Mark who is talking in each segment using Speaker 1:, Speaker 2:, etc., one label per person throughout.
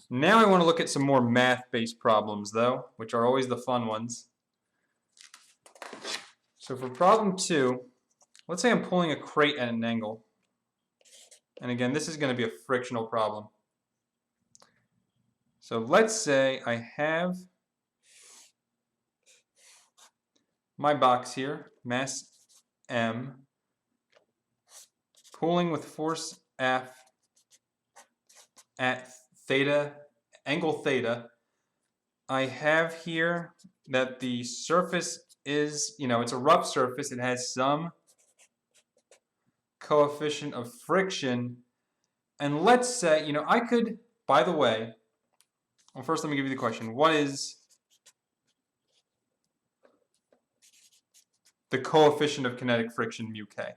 Speaker 1: Now I want to look at some more math-based problems, though, which are always the fun ones. So for problem 2, let's say I'm pulling a crate at an angle. And again, this is going to be a frictional problem. So let's say I have my box here, mass M, pulling with force F at theta, angle theta. I have here that the surface is, it's a rough surface. It has some coefficient of friction. And let's say, I could, by the way, well, first let me give you the question. What is the coefficient of kinetic friction, mu k?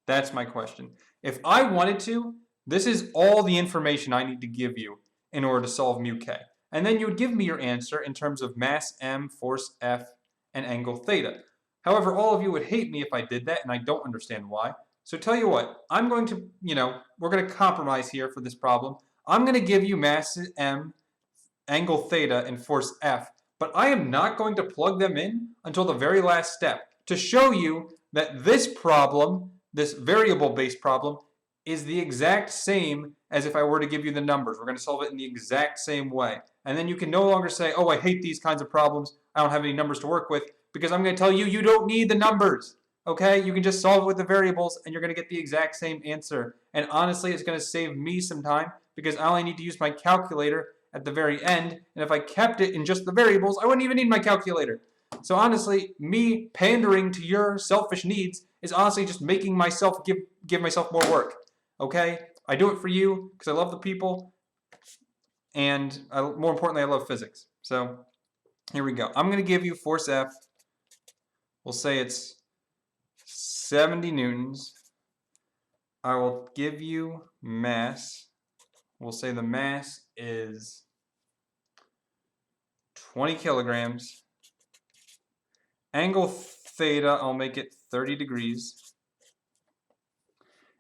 Speaker 1: That's my question. If I wanted to, this is all the information I need to give you in order to solve mu k. And then you would give me your answer in terms of mass m, force F, and angle theta. However, all of you would hate me if I did that, and I don't understand why. So tell you what, I'm going to, we're going to compromise here for this problem. I'm going to give you mass m, angle theta, and force F, but I am not going to plug them in until the very last step to show you that this problem, this variable-based problem, is the exact same as if I were to give you the numbers. We're going to solve it in the exact same way. And then you can no longer say, oh, I hate these kinds of problems. I don't have any numbers to work with, because I'm going to tell you, you don't need the numbers. Okay? You can just solve it with the variables, and you're going to get the exact same answer. And honestly, it's going to save me some time, because I only need to use my calculator at the very end. And if I kept it in just the variables, I wouldn't even need my calculator. So honestly, me pandering to your selfish needs is honestly just making myself give myself more work. Okay? I do it for you because I love the people, and more importantly, I love physics. So here we go. I'm going to give you force F. We'll say it's 70 newtons. I will give you mass. We'll say the mass is 20 kilograms. Angle theta, I'll make it 30 degrees.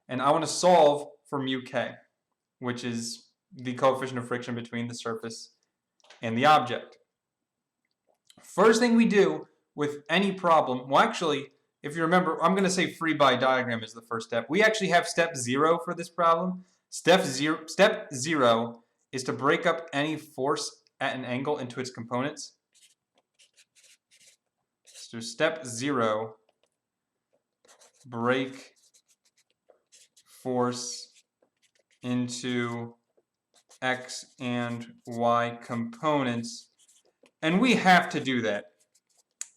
Speaker 1: And I want to solve for mu k, which is the coefficient of friction between the surface and the object. First thing we do with any problem, well actually, if you remember, I'm going to say free body diagram is the first step. We actually have step 0 for this problem. Step zero is to break up any force at an angle into its components. So step 0, break force into x and y components. And we have to do that.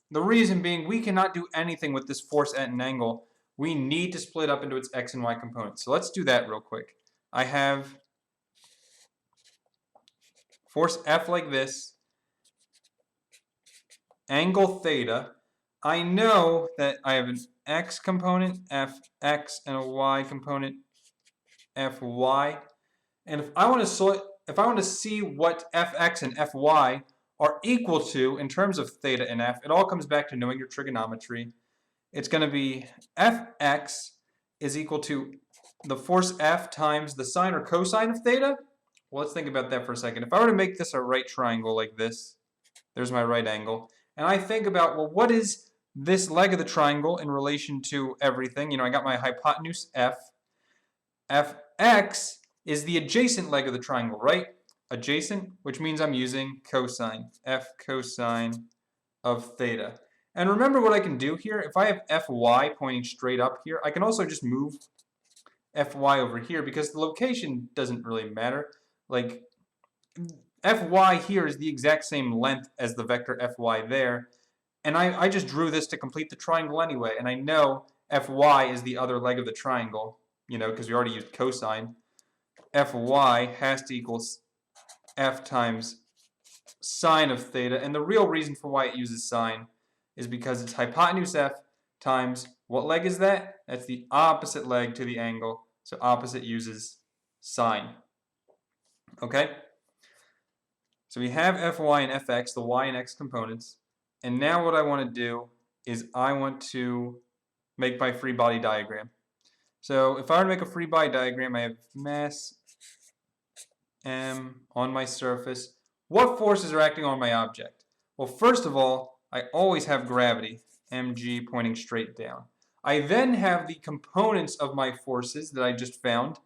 Speaker 1: The reason being, we cannot do anything with this force at an angle. We need to split up into its x and y components. So let's do that real quick. I have force F like this, angle theta. I know that I have an x component, fx, and a y component, fy. And if I want to see what fx and fy are equal to in terms of theta and f, it all comes back to knowing your trigonometry. It's going to be fx is equal to the force F times the sine or cosine of theta. Well, let's think about that for a second. If I were to make this a right triangle like this, there's my right angle, and I think about, well, what is this leg of the triangle in relation to everything? I got my hypotenuse F. Fx is the adjacent leg of the triangle, right? Adjacent, which means I'm using cosine, F cosine of theta. And remember what I can do here. If I have Fy pointing straight up here, I can also just move Fy over here because the location doesn't really matter. Like, Fy here is the exact same length as the vector Fy there. And I just drew this to complete the triangle anyway. And I know Fy is the other leg of the triangle, because we already used cosine. Fy has to equal F times sine of theta. And the real reason for why it uses sine is because it's hypotenuse F times, what leg is that? That's the opposite leg to the angle. So opposite uses sine. Okay? So we have Fy and Fx, the y and x components. And now what I want to do is I want to make my free body diagram. So if I were to make a free body diagram, I have mass m on my surface. What forces are acting on my object? Well, first of all, I always have gravity, mg pointing straight down. I then have the components of my forces that I just found.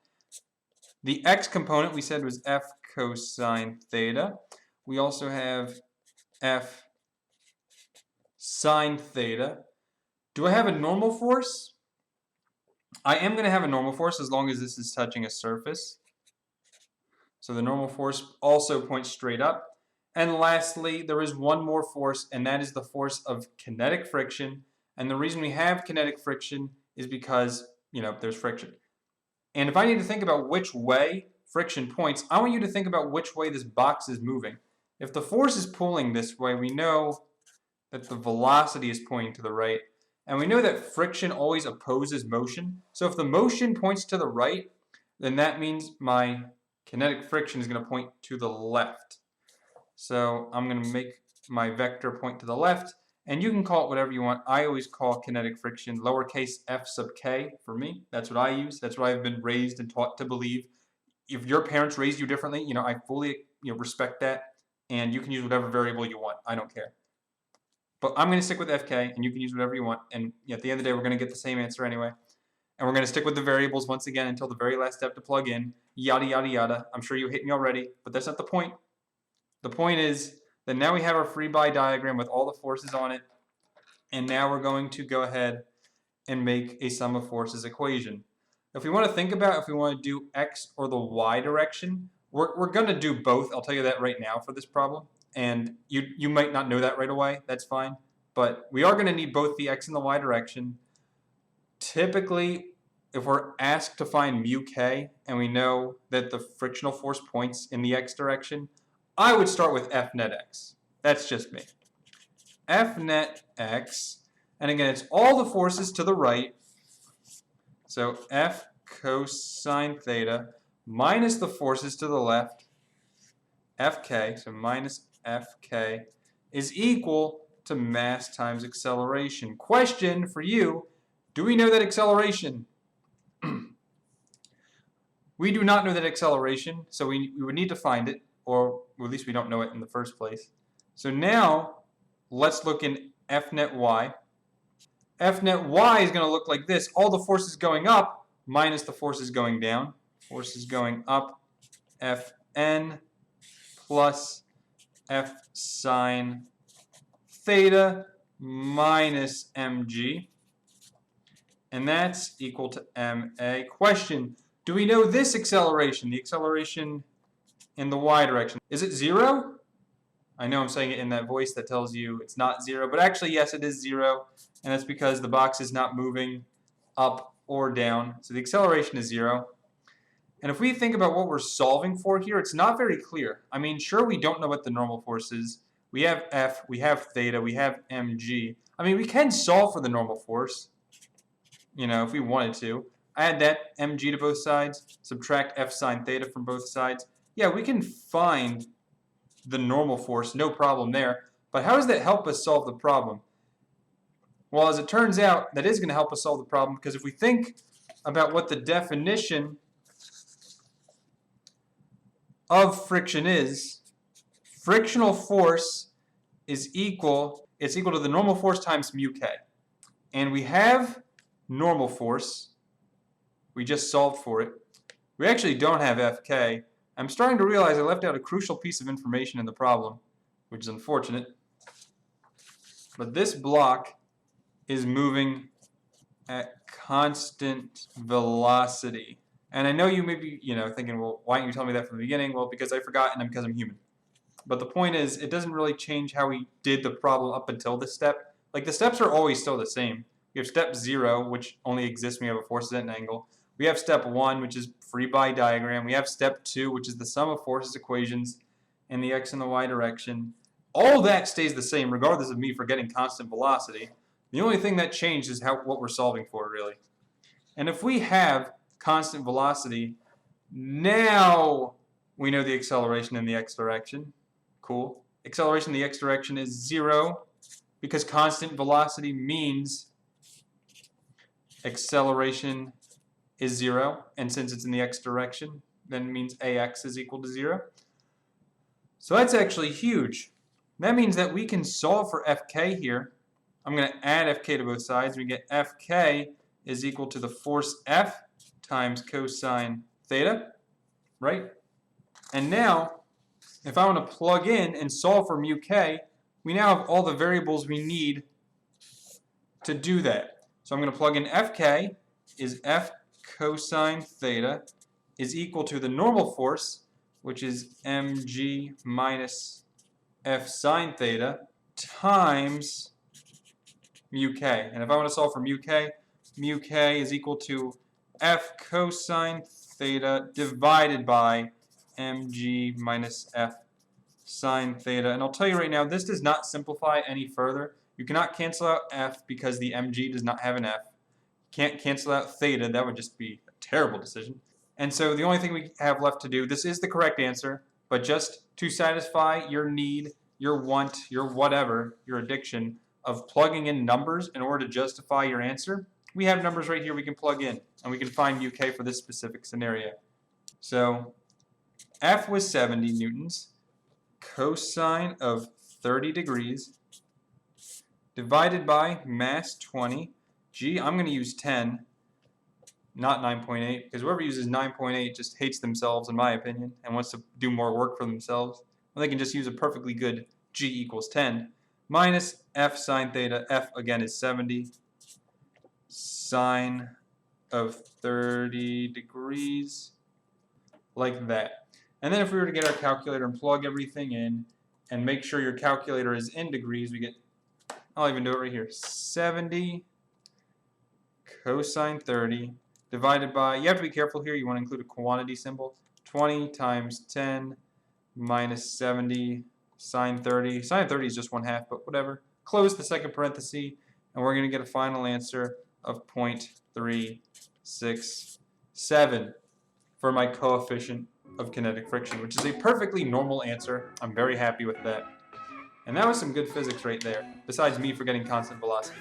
Speaker 1: The x component we said was f cosine theta. We also have f sine theta. Do I have a normal force? I am going to have a normal force as long as this is touching a surface. So the normal force also points straight up. And lastly, there is one more force, and that is the force of kinetic friction. And the reason we have kinetic friction is because, there's friction. And if I need to think about which way friction points, I want you to think about which way this box is moving. If the force is pulling this way, we know that the velocity is pointing to the right. And we know that friction always opposes motion. So if the motion points to the right, then that means my kinetic friction is going to point to the left. So I'm going to make my vector point to the left. And you can call it whatever you want. I always call kinetic friction lowercase f sub k for me. That's what I use. That's what I've been raised and taught to believe. If your parents raised you differently, I fully respect that. And you can use whatever variable you want. I don't care. But I'm going to stick with fk, and you can use whatever you want. And at the end of the day, we're going to get the same answer anyway. And we're going to stick with the variables once again until the very last step to plug in. Yada, yada, yada. I'm sure you hate me already, but that's not the point. The point is that now we have our free body diagram with all the forces on it. And now we're going to go ahead and make a sum of forces equation. If we want to think about if we want to do x or the y direction, we're going to do both. I'll tell you that right now for this problem. And you might not know that right away. That's fine. But we are going to need both the x and the y direction. Typically, if we're asked to find mu k and we know that the frictional force points in the x direction, I would start with f net x. That's just me. F net x, and again, it's all the forces to the right. So f cosine theta minus the forces to the left, fk, so minus fk, is equal to mass times acceleration. Question for you, do we know that acceleration? We do not know that acceleration, so we would need to find it, or at least we don't know it in the first place. So now, let's look in F net y. F net y is going to look like this. All the forces going up minus the forces going down. Forces going up, Fn plus F sine theta minus mg. And that's equal to ma. Question, do we know this acceleration, the acceleration in the y direction? Is it 0? I know I'm saying it in that voice that tells you it's not 0, but actually, yes, it is 0, and that's because the box is not moving up or down, so the acceleration is 0. And if we think about what we're solving for here, it's not very clear. I mean, sure, we don't know what the normal force is. We have F, we have theta, we have mg. I mean, we can solve for the normal force, if we wanted to. Add that mg to both sides, subtract F sine theta from both sides. Yeah, we can find the normal force, no problem there. But how does that help us solve the problem? Well, as it turns out, that is going to help us solve the problem, because if we think about what the definition of friction is, frictional force is equal to the normal force times mu k. And we have normal force. We just solved for it. We actually don't have Fk. I'm starting to realize I left out a crucial piece of information in the problem, which is unfortunate. But this block is moving at constant velocity. And I know you may be, thinking, well, why didn't you tell me that from the beginning? Well, because I forgot and because I'm human. But the point is, it doesn't really change how we did the problem up until this step. Like, the steps are always still the same. We have step 0, which only exists when we have a force at an angle. We have step 1, which is free body diagram. We have step 2, which is the sum of forces equations in the x and the y direction. All that stays the same, regardless of me forgetting constant velocity. The only thing that changed is what we're solving for, really. And if we have constant velocity, now we know the acceleration in the x direction. Cool. Acceleration in the x direction is 0, because constant velocity means acceleration is 0, and since it's in the x direction, then means AX is equal to 0. So that's actually huge. That means that we can solve for FK here. I'm going to add FK to both sides. We get FK is equal to the force F times cosine theta, right? And now, if I want to plug in and solve for mu k, we now have all the variables we need to do that. So I'm going to plug in Fk is F cosine theta is equal to the normal force, which is mg minus F sine theta times mu k. And if I want to solve for mu k is equal to F cosine theta divided by mg minus F sine theta. And I'll tell you right now, this does not simplify any further. You cannot cancel out F because the mg does not have an F. Can't cancel out theta. That would just be a terrible decision. And so the only thing we have left to do, this is the correct answer, but just to satisfy your need, your want, your whatever, your addiction of plugging in numbers in order to justify your answer, we have numbers right here we can plug in, and we can find mu k for this specific scenario. So F was 70 newtons, cosine of 30 degrees, divided by mass 20. G, I'm going to use 10, not 9.8, because whoever uses 9.8 just hates themselves, in my opinion, and wants to do more work for themselves. Well, they can just use a perfectly good G equals 10, minus F sine theta. F, again, is 70. Sine of 30 degrees, like that. And then if we were to get our calculator and plug everything in and make sure your calculator is in degrees, we get, I'll even do it right here, 70 cosine 30 divided by, you have to be careful here, you want to include a quantity symbol, 20 times 10 minus 70 sine 30. Sine 30 is just 1/2, but whatever. Close the second parenthesis, and we're going to get a final answer of 0.367 for my coefficient of kinetic friction, which is a perfectly normal answer. I'm very happy with that. And that was some good physics right there, besides me forgetting constant velocity.